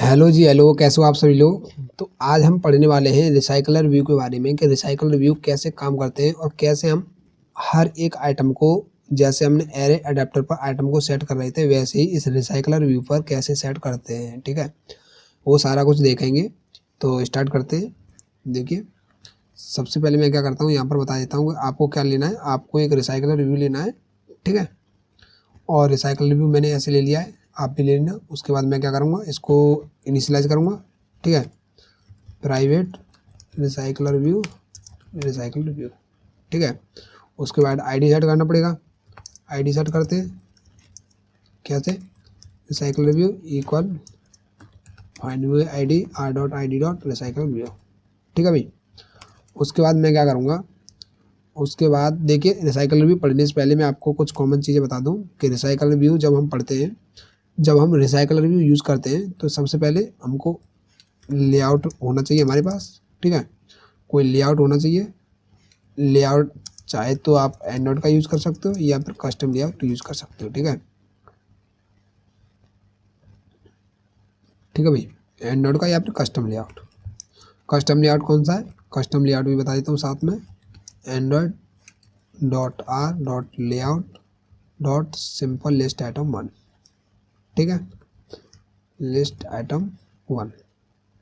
Hello जी, hello, कैसे हो आप सभी लोग। तो आज हम पढ़ने वाले हैं रिसाइकलर व्यू के बारे में कि रिसाइकलर व्यू कैसे काम करते हैं और कैसे हम हर एक आइटम को, जैसे हमने एरे अडेप्टर पर आइटम को सेट कर रहे थे, वैसे ही इस रिसाइकलर व्यू पर कैसे सेट करते हैं। ठीक है, वो सारा कुछ देखेंगे। तो स्टार्ट करते हैं। देखिए, सबसे पहले मैं क्या करता हूँ, यहाँ पर बता देता हूँ कि आपको क्या लेना है। आपको एक रिसाइकलर व्यू लेना है, ठीक है। और रिसाइकलर व्यू मैंने ऐसे ले लिया है, आप भी ले लेना। उसके बाद मैं क्या करूँगा, इसको इनिशियलाइज करूँगा, ठीक है। Private recycler view, recycler view, ठीक है। उसके बाद आईडी सेट करना पड़ेगा। आईडी सेट करते हैं कैसे, recycler view equal find view ID R dot I D dot recycler view, ठीक है भाई। उसके बाद मैं क्या करूँगा, उसके बाद देखिए, रिसाइकलर व्यू पढ़ने से पहले मैं आपको कुछ कॉमन चीज़ें बता दूं कि रिसाइकलर व्यू जब हम पढ़ते हैं, जब हम रिसाइकलर व्यू यूज़ करते हैं, तो सबसे पहले हमको लेआउट होना चाहिए हमारे पास, ठीक है। कोई लेआउट होना चाहिए। लेआउट चाहे तो आप एंड्रॉइड का यूज़ कर सकते हो या फिर कस्टम लेआउट यूज़ कर सकते हो, ठीक है। ठीक है भाई, एंड्रॉइड का या फिर कस्टम लेआउट। कस्टम लेआउट कौन सा है, कस्टम लेआउट भी बता देता हूँ साथ में। Android dot R dot layout dot simple list item 1, ठीक है। लिस्ट आइटम 1,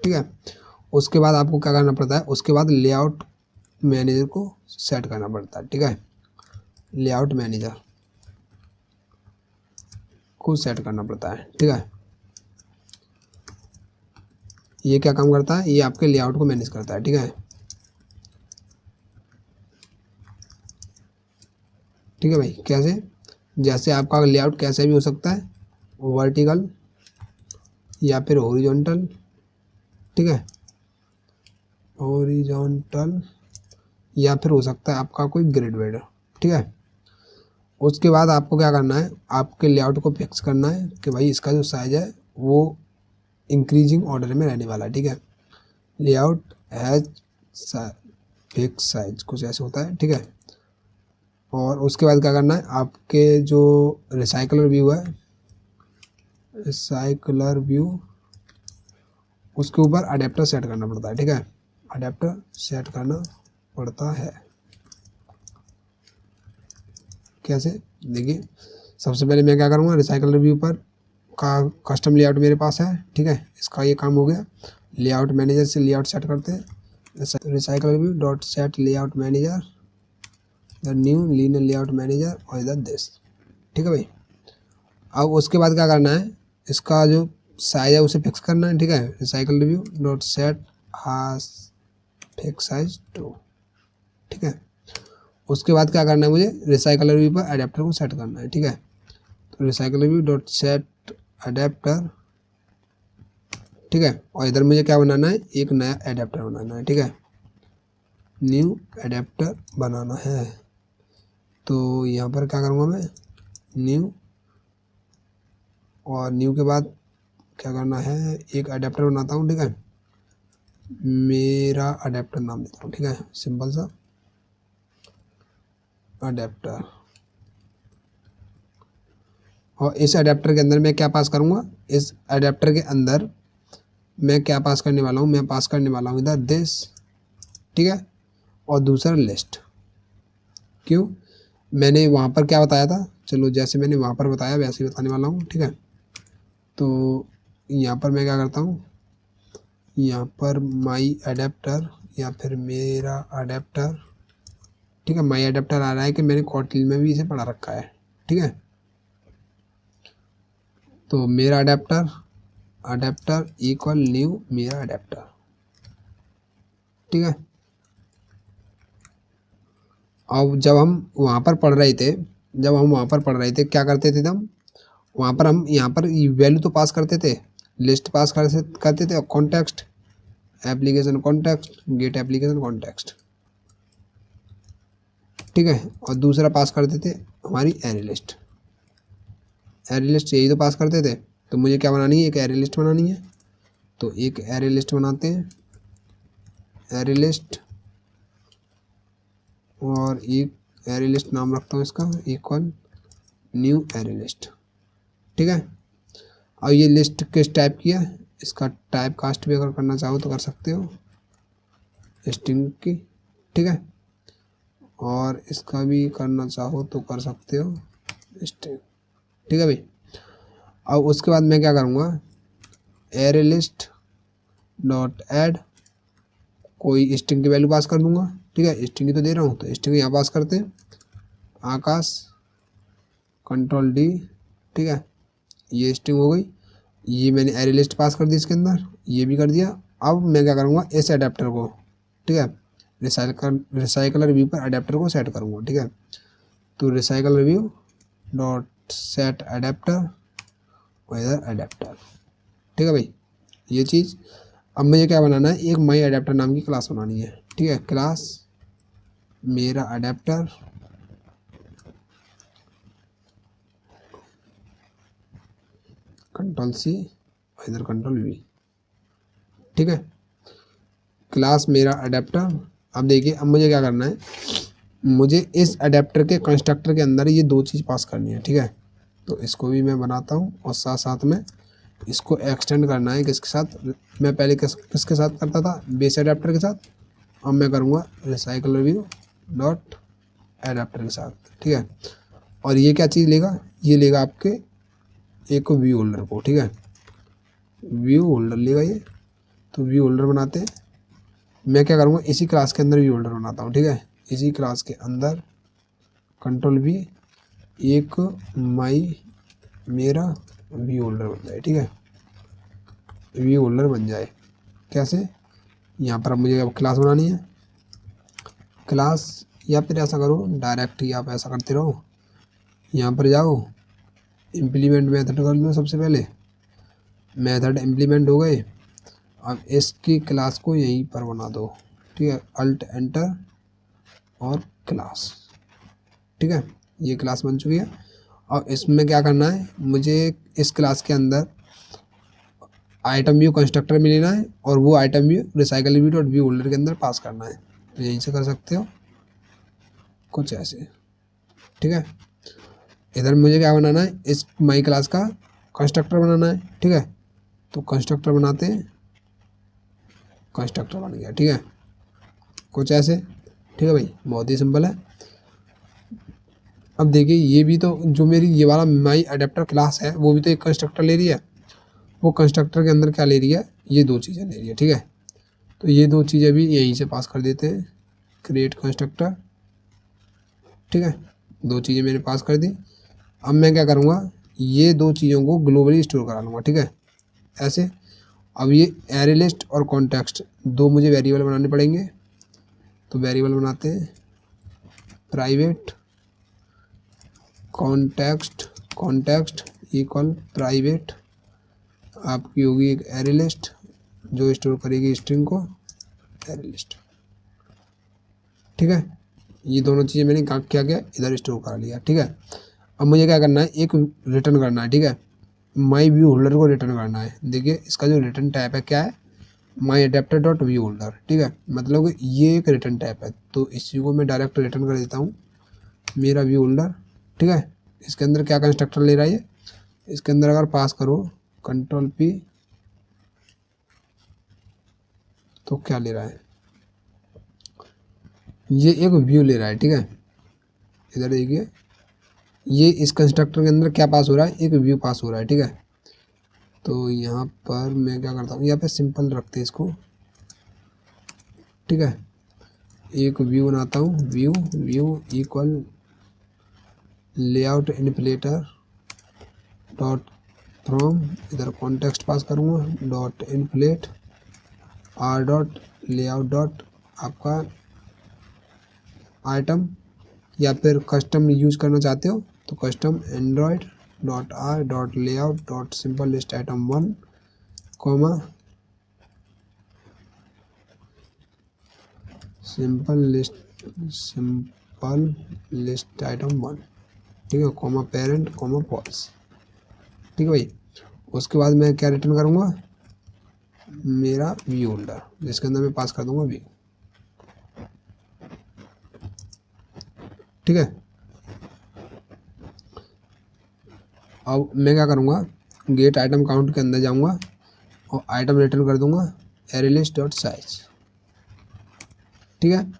ठीक है। उसके बाद आपको क्या करना पड़ता है, उसके बाद लेआउट मैनेजर को सेट करना पड़ता है, ठीक है। लेआउट मैनेजर को सेट करना पड़ता है, ठीक है। ये क्या काम करता है, ये आपके लेआउट को मैनेज करता है, ठीक है। ठीक है भाई, कैसे, जैसे आपका लेआउट कैसे भी हो सकता है, वर्टिकल या फिर हॉरिजॉन्टल, ठीक है। हॉरिजॉन्टल या फिर हो सकता है आपका कोई ग्रिड वेड, ठीक है। उसके बाद आपको क्या करना है, आपके लेआउट को फिक्स करना है कि भाई इसका जो साइज है वो इंक्रीजिंग ऑर्डर में रहने वाला है, ठीक है। लेआउट हैज फिक्स साइज, कुछ ऐसे होता है, ठीक है। और उसके बाद क्या करना है, आपके जो रिसाइकलर व्यू है, रिसाइकलर व्यू, उसके ऊपर अडेप्टर सेट करना पड़ता है, ठीक है। अडेप्टर सेट करना पड़ता है कैसे, देखिए, सबसे पहले मैं क्या करूँगा, रिसाइकलर व्यू पर का कस्टम लेआउट मेरे पास है, ठीक है। इसका ये काम हो गया। लेआउट मैनेजर से लेआउट सेट करते हैं, recycler view dot set layout manager the new linear layout manager और इधर दिस, ठीक है भाई। अब उसके बाद क्या करना है, इसका जो साइज है उसे फिक्स करना है, ठीक है। Recycler view dot set fix size 2, ठीक है। उसके बाद क्या करना है, मुझे रिसाइकलर व्यू पर अडेप्टर को सेट करना है, ठीक है। तो recycler view dot set adapter, ठीक है। और इधर मुझे क्या बनाना है, एक नया अडेप्टर बनाना है, ठीक है। न्यू अडेप्टर बनाना है। तो यहाँ पर क्या करूँगा मैं, न्यू, और न्यू के बाद क्या करना है, एक अडेप्टर बनाता हूँ, ठीक है। मेरा अडेप्टर नाम देता हूँ, ठीक है, सिंपल सा अडेप्टर। और इस अडेप्टर के अंदर मैं क्या पास करूँगा, इस अडेप्टर के अंदर मैं क्या पास करने वाला हूँ, मैं पास करने वाला हूँ इधर दिस, ठीक है। और दूसरा लिस्ट, क्यों, मैंने वहाँ पर क्या बताया था, चलो जैसे मैंने वहाँ पर बताया वैसे ही बताने वाला हूँ, ठीक है। तो यहाँ पर मैं क्या करता हूँ, यहाँ पर माई अडेप्टर या फिर मेरा अडेप्टर, ठीक है। माई अडेप्टर आ रहा है कि मैंने कॉटलिन में भी इसे पढ़ा रखा है, ठीक है। तो मेरा अडेप्टर, अडेप्टर इक्वल न्यू मेरा अडेप्टर, ठीक है। अब जब हम वहाँ पर पढ़ रहे थे, जब हम वहाँ पर पढ़ रहे थे क्या करते थे, हम वहाँ पर हम यहाँ पर वैल्यू तो पास करते थे, लिस्ट पास करते थे, और context application context get application context, ठीक है। और दूसरा पास करते थे हमारी एरे लिस्ट, एरे लिस्ट यही तो पास करते थे। तो मुझे क्या बनानी है, एक एरे लिस्ट बनानी है। तो एक एरे लिस्ट बनाते हैं, एरे लिस्ट, और एक एरे लिस्ट नाम रखता हूँ इसका इक्वल न्यू एरे लिस्ट, ठीक है। और ये लिस्ट किस टाइप की है, इसका टाइप कास्ट भी अगर करना चाहो तो कर सकते हो स्ट्रिंग की, ठीक है। और इसका भी करना चाहो तो कर सकते हो स्ट्रिंग, ठीक है भाई। अब उसके बाद मैं क्या करूँगा, एरे लिस्ट डॉट ऐड कोई स्ट्रिंग की वैल्यू पास कर दूंगा, ठीक है। स्ट्रिंग ही तो दे रहा हूँ तो स्ट्रिंग यहाँ पास करते हैं, आकाश कंट्रोल डी, ठीक है। ये स्ट्रिंग हो गई, ये मैंने एरे लिस्ट पास कर दी इसके अंदर, ये भी कर दिया। अब मैं क्या करूँगा, इस अडेप्टर को, ठीक है, रिसाइकलर व्यू पर अडेप्टर को सेट करूँगा, ठीक है। तो recycler view dot set adapter और इधर अडेप्टर, ठीक है भाई, ये चीज़। अब मुझे क्या बनाना है, एक माई अडेप्टर नाम की क्लास बनानी है, ठीक है। क्लास मेरा अडेप्टर, कंट्रोल सी इधर कंट्रोल वी, ठीक है। क्लास मेरा अडेप्टर। अब देखिए, अब मुझे क्या करना है, मुझे इस अडेप्टर के कंस्ट्रक्टर के अंदर ये दो चीज़ पास करनी है, ठीक है। तो इसको भी मैं बनाता हूँ और साथ साथ में इसको एक्सटेंड करना है किसके साथ, मैं पहले किसके साथ करता था, बेस अडेप्टर के साथ। अब मैं करूँगा रिसाइकल व्यू डॉट अडेप्टर के साथ, ठीक है। और ये क्या चीज़ लेगा, ये लेगा आपके एक व्यू होल्डर को, ठीक है। व्यू होल्डर लेगा ये, तो व्यू होल्डर बनाते हैं। मैं क्या करूँगा, इसी क्लास के अंदर व्यू होल्डर बनाता हूँ, ठीक है। इसी क्लास के अंदर कंट्रोल वी एक माई मेरा व्यू होल्डर बन जाए, ठीक है। व्यू होल्डर बन जाए कैसे, यहाँ पर अब मुझे अब क्लास बनानी है, क्लास, या फिर ऐसा करो डायरेक्ट ही आप ऐसा करते रहो, यहाँ पर जाओ इम्प्लीमेंट मेथड कर दो, सबसे पहले मेथड इम्प्लीमेंट हो गए। अब इसकी क्लास को यहीं पर बना दो, ठीक है, अल्ट एंटर और क्लास, ठीक है। ये क्लास बन चुकी है। और इसमें क्या करना है, मुझे इस क्लास के अंदर आइटम व्यू कंस्ट्रक्टर में लेना है और वो item view recycle view dot view holder के अंदर पास करना है। तो यहीं से कर सकते हो कुछ ऐसे, ठीक है। इधर मुझे क्या बनाना है, इस माई क्लास का कंस्ट्रक्टर बनाना है, ठीक है। तो कंस्ट्रक्टर बनाते हैं, कंस्ट्रक्टर बन गया, ठीक है, कुछ ऐसे, ठीक है भाई, बहुत ही सिंपल है। अब देखिए, ये भी तो जो मेरी ये वाला माई अडेप्टर क्लास है वो भी तो एक कंस्ट्रक्टर ले रही है। वो कंस्ट्रक्टर के अंदर क्या ले रही है, ये दो चीज़ें ले रही है, ठीक है। तो ये दो चीज़ें भी यहीं से पास कर देते हैं, क्रिएट कंस्ट्रक्टर, ठीक है। दो चीज़ें मैंने पास कर दी। अब मैं क्या करूँगा, ये दो चीज़ों को ग्लोबली स्टोर करा लूँगा, ठीक है, ऐसे। अब ये एरे लिस्ट और कॉन्टेक्स्ट दो मुझे वेरिएबल बनाने पड़ेंगे। तो वेरिएबल बनाते हैं, प्राइवेट कॉन्टेक्स्ट इक्वल प्राइवेट आपकी होगी एक एरे लिस्ट जो स्टोर करेगी स्ट्रिंग को, एरे लिस्ट, ठीक है। ये दोनों चीज़ें मैंने क्या किया, इधर स्टोर कर लिया, ठीक है। अब मुझे क्या करना है, एक रिटर्न करना है, ठीक है, माई व्यू होल्डर को रिटर्न करना है। देखिए, इसका जो रिटर्न टाइप है क्या है, माई अडेप्टर डॉट व्यू होल्डर, ठीक है। मतलब कि ये एक रिटर्न टाइप है, तो इसी को मैं डायरेक्ट रिटर्न कर देता हूँ, मेरा व्यू होल्डर, ठीक है। इसके अंदर क्या कंस्ट्रक्टर ले रहा है, इसके अंदर अगर पास करो कंट्रोल पी तो क्या ले रहा है, ये एक व्यू ले रहा है, ठीक है। इधर देखिए, ये इस कंस्ट्रक्टर के अंदर क्या पास हो रहा है, एक व्यू पास हो रहा है, ठीक है। तो यहाँ पर मैं क्या करता हूँ, यहाँ पे सिंपल रखते हैं इसको, ठीक है। एक व्यू बनाता हूँ, view equal layout inflater dot from, इधर कॉन्टेक्स्ट पास करूँगा dot inflate R dot layout dot आपका आइटम, या फिर कस्टम यूज करना चाहते हो तो custom Android dot R dot layout dot simple list item 1 comma simple list item 1, ठीक है, कॉमा पेरेंट कॉमा फॉल्स, ठीक है भाई। उसके बाद मैं क्या रिटर्न करूँगा, मेरा व्यू होल्डर, जिसके अंदर मैं पास कर दूंगा व्यू, ठीक है। अब मैं क्या करूँगा, गेट आइटम काउंट के अंदर जाऊँगा और आइटम रिटर्न कर दूंगा एरे लिस्ट डॉट साइज। ठीक है,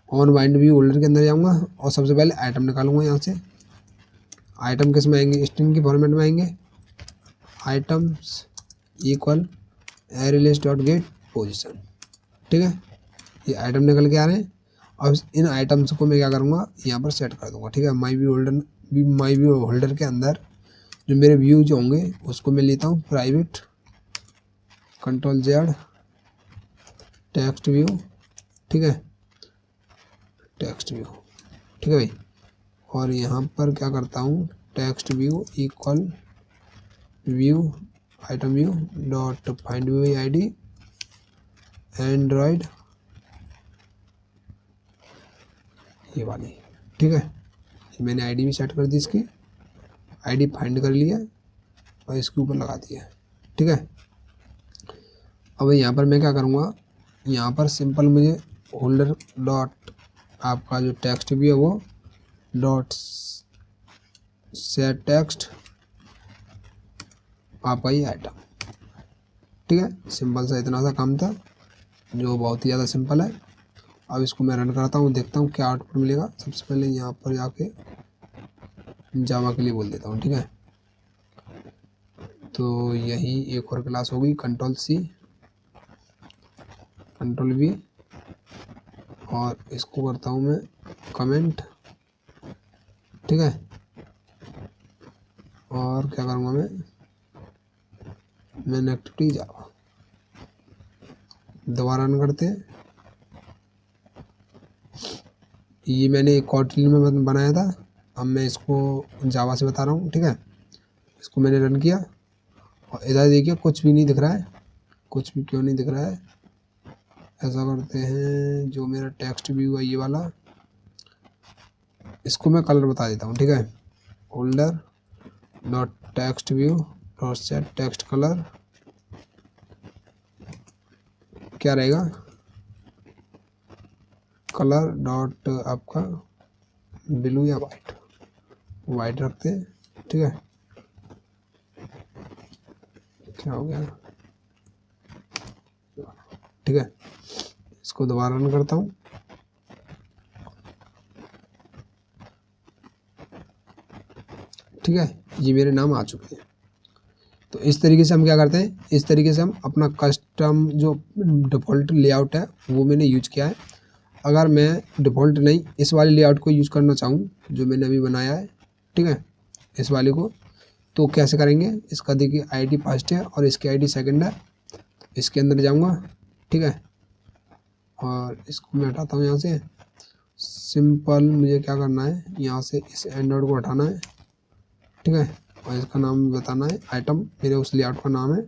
ऑन बाइंड व्यू होल्डर के अंदर जाऊंगा और सबसे पहले आइटम निकालूंगा यहाँ से। आइटम किस में आएंगे, स्ट्रिंग की फॉर्मेट में आएंगे। Items equal array list dot gate position. ठीक है, ये आइटम निकल के आ रहे हैं। अब इन आइटम्स को मैं क्या करूँगा, यहाँ पर सेट कर दूंगा। ठीक है, माई व्यू होल्डर के अंदर जो मेरे व्यू जो होंगे उसको मैं लेता हूँ प्राइवेट Ctrl+Z टेक्स्ट व्यू। ठीक है, टेक्स्ट व्यू। ठीक है भाई, और यहाँ पर क्या करता हूँ, text view equal view item view dot find view ID Android, ये वाली। ठीक है, मैंने आईडी भी सेट कर दी, इसकी आईडी फाइंड कर लिया और इसके ऊपर लगा दिया। ठीक है, अब यहाँ पर मैं क्या करूँगा, यहाँ पर सिंपल मुझे होल्डर डॉट आपका जो टेक्स्ट भी है वो डॉट सेट टेक्स्ट आपका ये आइटम। ठीक है, सिंपल सा इतना सा काम था जो बहुत ही ज़्यादा सिंपल है। अब इसको मैं रन करता हूँ, देखता हूँ क्या आउटपुट मिलेगा। सबसे पहले यहाँ पर जाके जावा के लिए बोल देता हूँ। ठीक है, तो यही एक और क्लास होगी, Ctrl+C Ctrl+V और इसको करता हूँ मैं कमेंट। ठीक है, और क्या करूँगा मैं एक्टिविटी जावा दोबारा रन करते हैं। ये मैंने एक कॉटलिन में बनाया था, अब मैं इसको जावा से बता रहा हूँ। ठीक है, इसको मैंने रन किया और इधर देखिए कुछ भी नहीं दिख रहा है। कुछ भी क्यों नहीं दिख रहा है, ऐसा करते हैं, जो मेरा टेक्स्ट व्यू है ये वाला, इसको मैं कलर बता देता हूँ। ठीक है, holder dot text view dot set text colour क्या रहेगा, कलर डॉट आपका ब्लू या वाइट रखते हैं। ठीक है, क्या हो गया, ठीक है, इसको दोबारा रन करता हूँ। ठीक है, ये मेरे नाम आ चुके हैं। तो इस तरीके से हम क्या करते हैं, इस तरीके से हम अपना कस्टम जो डिफ़ॉल्ट लेआउट है वो मैंने यूज किया है। अगर मैं डिफ़ॉल्ट नहीं इस वाले लेआउट को यूज़ करना चाहूँ जो मैंने अभी बनाया है, ठीक है, इस वाले को, तो कैसे करेंगे, इसका देखिए आईडी फर्स्ट है और इसकी आईडी सेकंड है। इसके अंदर जाऊँगा। ठीक है, और इसको मैं हटाता हूँ यहाँ से। सिंपल मुझे क्या करना है, यहाँ से इस एंड्रॉइड को हटाना है। ठीक है, और इसका नाम बताना है आइटम, मेरे उस लेआउट का नाम है।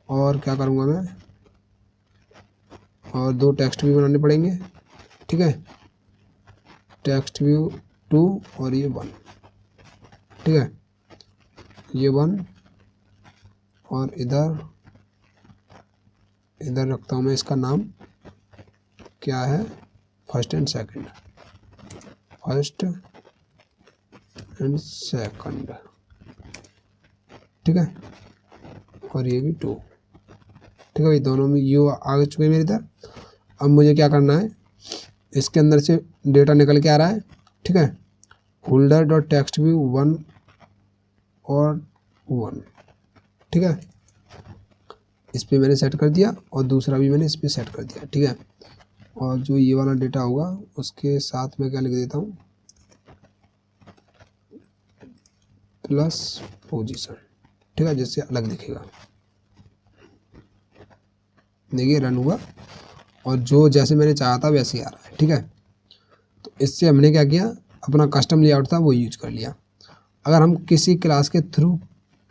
और क्या करूँगा मैं, और दो टेक्स्ट व्यू बनाने पड़ेंगे। ठीक है, टेक्स्ट व्यू 2 और ये 1। ठीक है, ये 1 और इधर रखता हूँ मैं, इसका नाम क्या है, फर्स्ट एंड सेकंड। ठीक है, और ये भी 2। ठीक है भाई, दोनों में यू आ चुके हैं मेरे इधर। अब मुझे क्या करना है, इसके अंदर से डेटा निकल के आ रहा है। ठीक है, होल्डर डॉट टेक्स्ट व्यू 1 और 1। ठीक है, इस पर मैंने सेट कर दिया और दूसरा भी मैंने इस पर सेट कर दिया। ठीक है, और जो ये वाला डेटा होगा उसके साथ में क्या लिख देता हूँ, प्लस पोजीशन। ठीक है, जिससे अलग दिखेगा। देखिए रन हुआ और जो जैसे मैंने चाहा था वैसे ही आ रहा है। ठीक है, तो इससे हमने क्या किया, अपना कस्टम लेआउट था वो यूज कर लिया। अगर हम किसी क्लास के थ्रू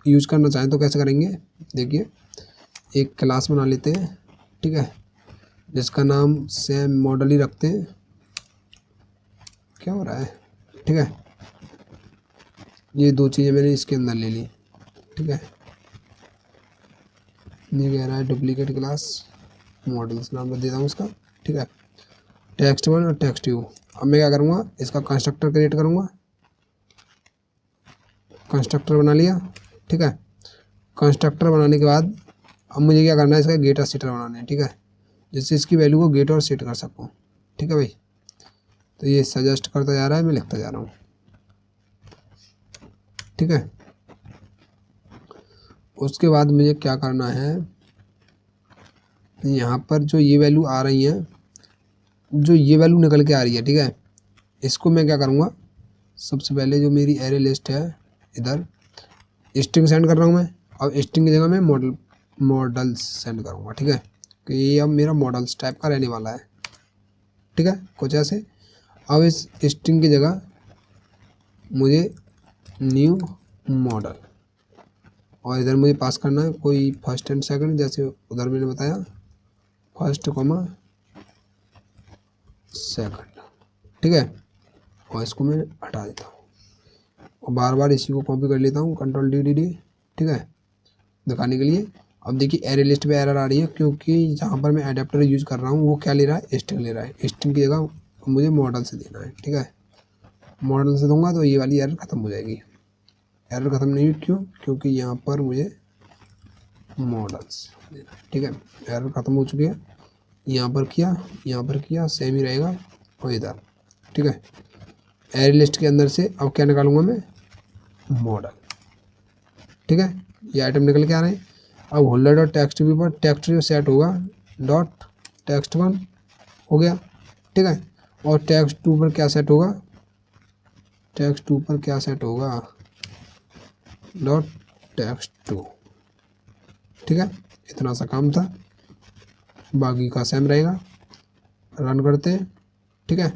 यूज करना चाहें तो कैसे करेंगे, देखिए एक क्लास बना लेते हैं। ठीक है, जिसका नाम सेम मॉडल ही रखते हैं। क्या हो रहा है, ठीक है, ये दो चीज़ें मैंने इसके अंदर ले ली। ठीक है, ये कह रहा है डुप्लीकेट क्लास मॉडल्स नाम रख देता हूँ उसका। ठीक है, टेक्स्ट 1 और टेक्स्ट 2। अब मैं क्या करूँगा, इसका कंस्ट्रक्टर क्रिएट करूँगा। कंस्ट्रक्टर बना लिया। ठीक है, कंस्ट्रक्टर बनाने के बाद अब मुझे क्या करना है, इसका गेट और सेटर बनाना है, ठीक है, जिससे इसकी वैल्यू को गेट और सेट कर सकूँ, ठीक है भाई। तो ये सजेस्ट करता जा रहा है, मैं लिखता जा रहा हूँ, ठीक है। उसके बाद मुझे क्या करना है, यहाँ पर जो ये वैल्यू आ रही है, जो ये वैल्यू निकल के आ रही है, ठीक है, इसको मैं क्या करूँगा, सबसे पहले जो मेरी एरे लिस्ट है इधर स्ट्रिंग सेंड कर रहा हूँ मैं। अब स्ट्रिंग की जगह मैं मॉडल्स सेंड करूँगा, ठीक है, कि ये अब मेरा मॉडल्स टाइप का रहने वाला है, ठीक है, कुछ ऐसे। अब इस स्ट्रिंग की जगह मुझे न्यू मॉडल, और इधर मुझे पास करना है कोई फर्स्ट एंड सेकंड, जैसे उधर मैंने बताया फर्स्ट कॉमा सेकंड, ठीक है। और इसको मैं हटा देता हूँ और बार बार इसी को कॉपी कर लेता हूँ, कंट्रोल डी, ठीक है, दिखाने के लिए। अब देखिए एरे लिस्ट पे एरर आ रही है, क्योंकि जहाँ पर मैं एडेप्टर यूज कर रहा हूँ वो क्या ले रहा है, स्ट्रिंग ले रहा है। स्ट्रिंग की जगह मुझे मॉडल से देना है, ठीक है, मॉडल से दूंगा तो ये वाली एरर ख़त्म हो जाएगी। एरर ख़त्म नहीं हुई, क्यों, क्योंकि यहाँ पर मुझे मॉडल्स देना है, ठीक है। एरर ख़त्म हो चुकी है, यहाँ पर किया सेम ही रहेगा, और इधर, ठीक है। एरे लिस्ट के अंदर से अब क्या निकालूंगा मैं, मॉडल, ठीक है, ये आइटम निकल के आ रहे हैं। अब होल्डर डॉट टेक्स्ट व्यू पर टेक्स्ट जो सेट होगा डॉट टेक्स्ट 1 हो गया, ठीक है। और टेक्स्ट 2 पर क्या सेट होगा, डॉट टेक्स्ट 2, ठीक है। इतना सा काम था, बाकी का सेम रहेगा। रन करते हैं, ठीक है।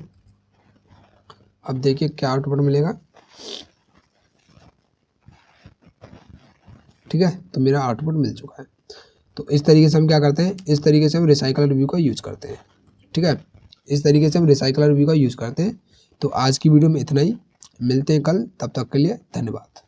अब देखिए क्या आउटपुट मिलेगा, ठीक है, तो मेरा आउटपुट मिल चुका है। तो इस तरीके से हम क्या करते हैं, इस तरीके से हम रिसाइकलर व्यू का यूज करते हैं, ठीक है, इस तरीके से हम रिसाइकलर व्यू का यूज करते हैं। तो आज की वीडियो में इतना ही, मिलते हैं कल, तब तक के लिए धन्यवाद।